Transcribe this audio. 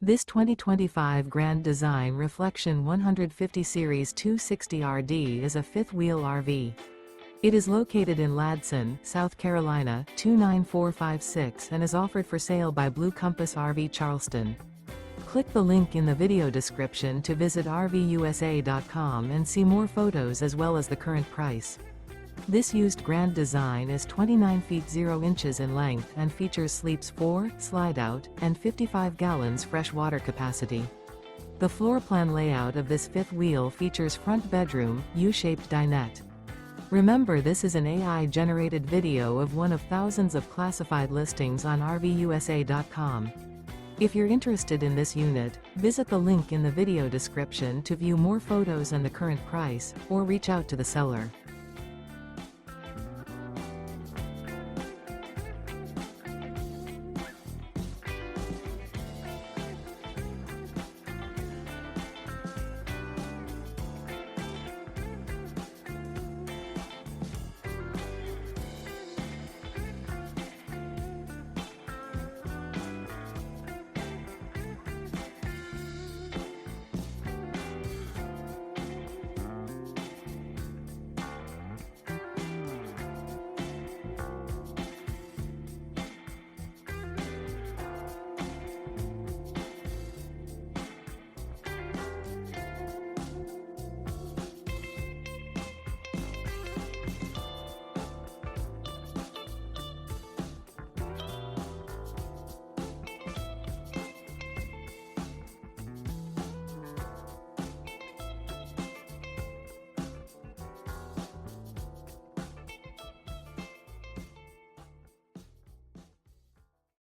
This 2025 Grand Design Reflection 150 Series 260RD is a fifth-wheel RV. It is located in Ladson, South Carolina, 29456 and is offered for sale by Blue Compass RV Charleston. Click the link in the video description to visit RVUSA.com and see more photos as well as the current price. This used Grand Design is 29 feet 0 inches in length and features sleeps 4, slide-out, and 55 gallons fresh water capacity. The floor plan layout of this fifth wheel features front bedroom, U-shaped dinette. Remember, this is an AI-generated video of one of thousands of classified listings on RVUSA.com. If you're interested in this unit, visit the link in the video description to view more photos and the current price, or reach out to the seller.